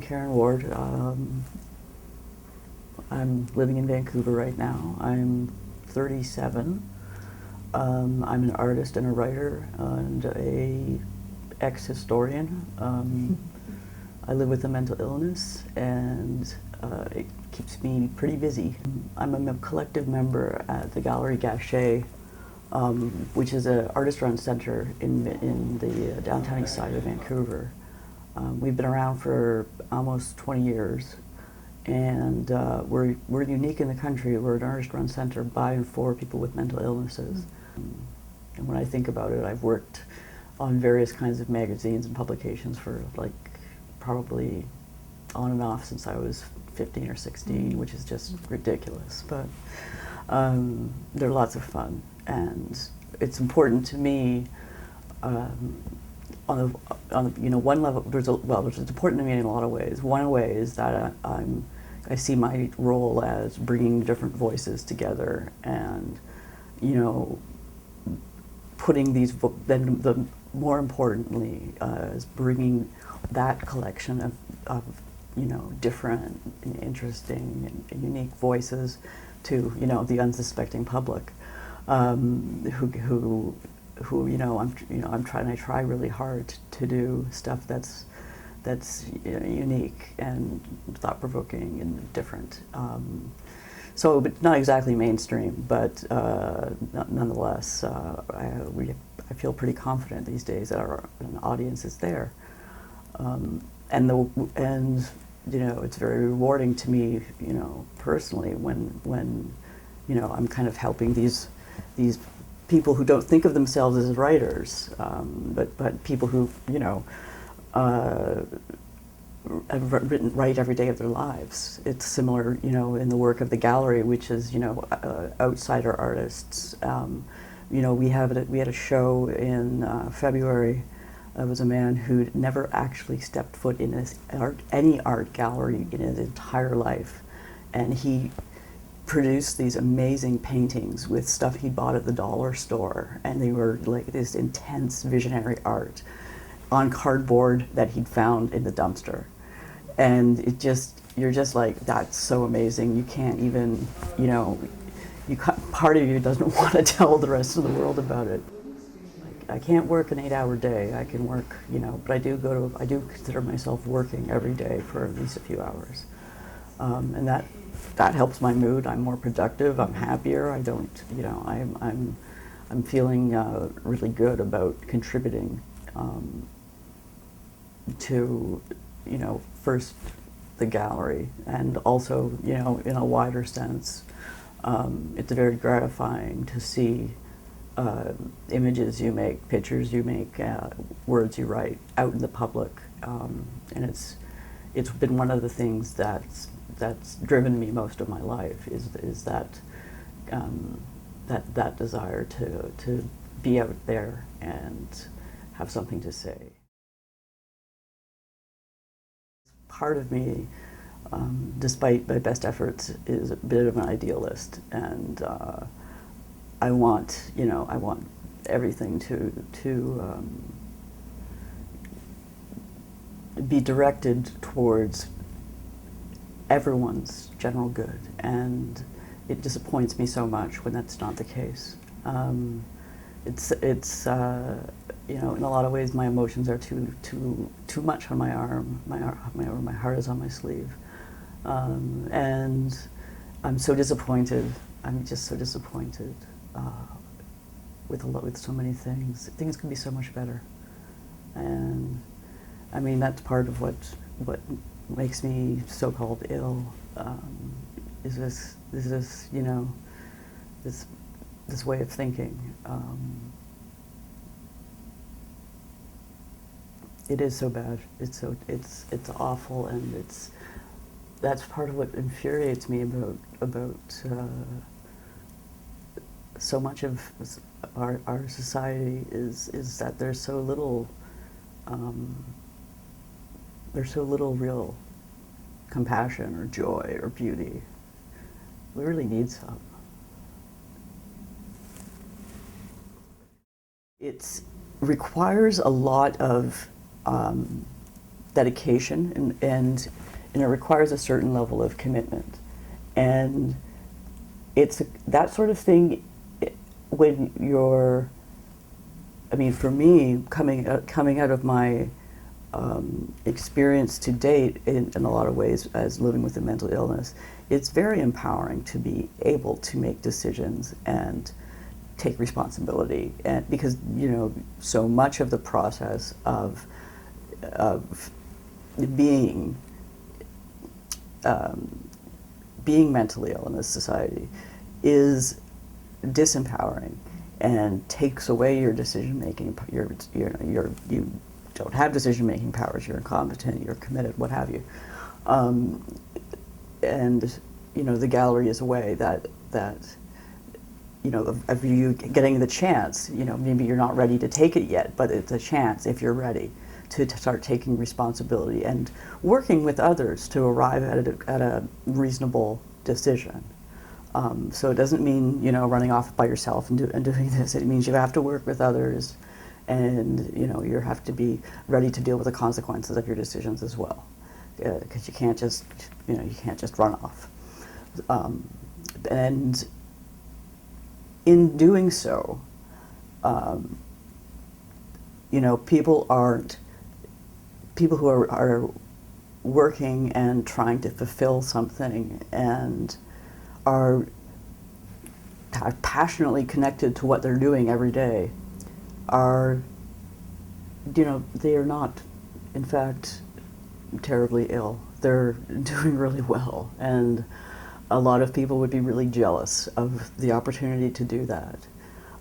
Karen Ward. I'm living in Vancouver right now. I'm 37. I'm an artist and a writer and a ex-historian. I live with a mental illness, and it keeps me pretty busy. I'm a collective member at the gallery Gachet, which is an artist-run center in the downtown east side of Vancouver. We've been around for almost 20 years, and we're unique in the country. We're an artist-run center by and for people with mental illnesses. And when I think about it, I've worked on various kinds of magazines and publications for like probably on and off since I was 15 or 16, which is just ridiculous. But they're lots of fun, and it's important to me. On one level, it's important to me in a lot of ways. One way is that I see my role as bringing different voices together, and putting these. Then more importantly, is bringing that collection of different, and interesting, and unique voices to the unsuspecting public, I try really hard to do stuff that's unique and thought-provoking and different. So, but not exactly mainstream, but nonetheless, I feel pretty confident these days that our audience is there, and it's very rewarding to me, personally, when I'm kind of helping these people who don't think of themselves as writers, but people who have write every day of their lives. It's similar, in the work of the gallery, which is outsider artists. We had a show in February. It was a man who never actually stepped foot in any art gallery in his entire life, and he produced these amazing paintings with stuff he bought at the dollar store, and they were like this intense visionary art on cardboard that he'd found in the dumpster. And you're just like, that's so amazing. You can't even, part of you doesn't want to tell the rest of the world about it. I can't work an 8-hour day. I can work, but I do consider myself working every day for at least a few hours, and that helps my mood. I'm more productive. I'm happier. I don't, I'm feeling really good about contributing to, first the gallery, and also, in a wider sense, it's very gratifying to see images you make, pictures you make, words you write out in the public, and it's been one of the things that's driven me most of my life, is that that desire to be out there and have something to say. Part of me, despite my best efforts, is a bit of an idealist, and I want everything to be directed towards everyone's general good, and it disappoints me so much when that's not the case. It's in a lot of ways my emotions are too much on my arm. My heart is on my sleeve, and I'm so disappointed. I'm just so disappointed with so many things. Things could be so much better, and I mean that's part of what makes me so-called ill, is this this way of thinking. It is so bad. It's awful, and that's part of what infuriates me about so much of our society is that there's so little real compassion or joy or beauty. We really need some. It requires a lot of dedication, and it requires a certain level of commitment. And it's that sort of thing when you're, I mean, for me, coming out of my experience to date in a lot of ways as living with a mental illness, it's very empowering to be able to make decisions and take responsibility, and because so much of the process of being being mentally ill in this society is disempowering and takes away your decision making. You don't have decision making powers. You're incompetent. You're committed. What have you? And the gallery is a way that of you getting the chance. Maybe you're not ready to take it yet, but it's a chance if you're ready to start taking responsibility and working with others to arrive at a reasonable decision. So it doesn't mean running off by yourself and doing this. It means you have to work with others, and you have to be ready to deal with the consequences of your decisions as well, because you can't just run off. And in doing so, people who are working and trying to fulfill something and are passionately connected to what they're doing every day are, they are not, in fact, terribly ill. They're doing really well, and a lot of people would be really jealous of the opportunity to do that,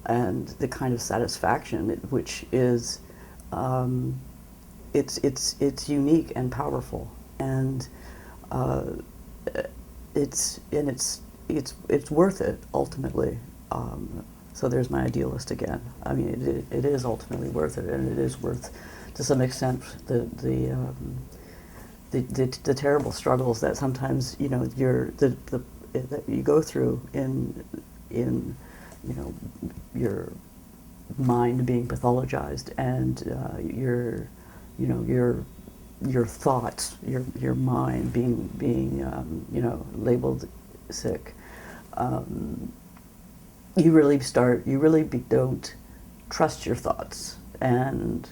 and the kind of satisfaction which is it's unique and powerful, and it's worth it ultimately. So there's my idealist again. I mean, it is ultimately worth it, and it is worth, to some extent, the terrible struggles that sometimes that you go through in your mind being pathologized, and your thoughts, your mind being labeled sick. You really don't trust your thoughts, and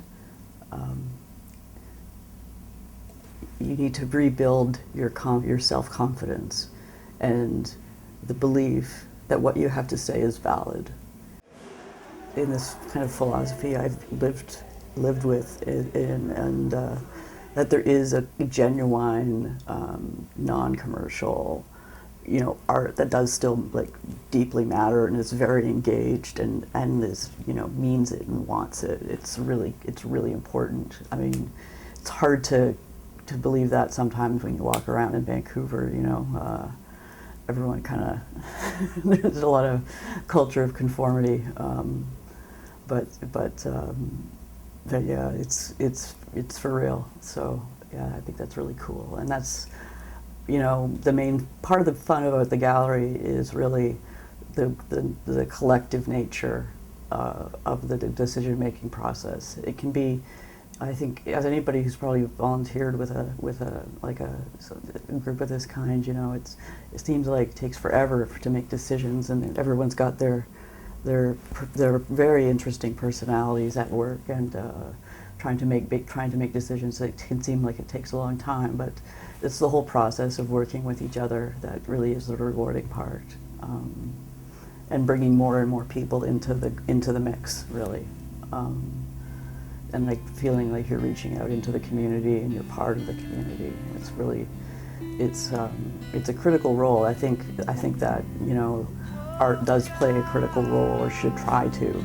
you need to rebuild your self-confidence and the belief that what you have to say is valid. In this kind of philosophy I've lived with, and that there is a genuine, non-commercial, art that does still deeply matter and is very engaged and is means it and wants it. It's really important. I mean, it's hard to believe that sometimes when you walk around in Vancouver. Everyone kind of there's a lot of culture of conformity, but yeah, it's for real. So yeah, I think that's really cool, and that's the main part of the fun about the gallery is really the collective nature of the decision-making process. It can be, I think, as anybody who's probably volunteered with a group of this kind, it seems like it takes forever to make decisions, and everyone's got their very interesting personalities at work, and trying to make decisions that can seem like it takes a long time, but it's the whole process of working with each other that really is the rewarding part, and bringing more and more people into the mix, really. And feeling like you're reaching out into the community and you're part of the community. It's really, it's a critical role. I think that art does play a critical role, or should try to,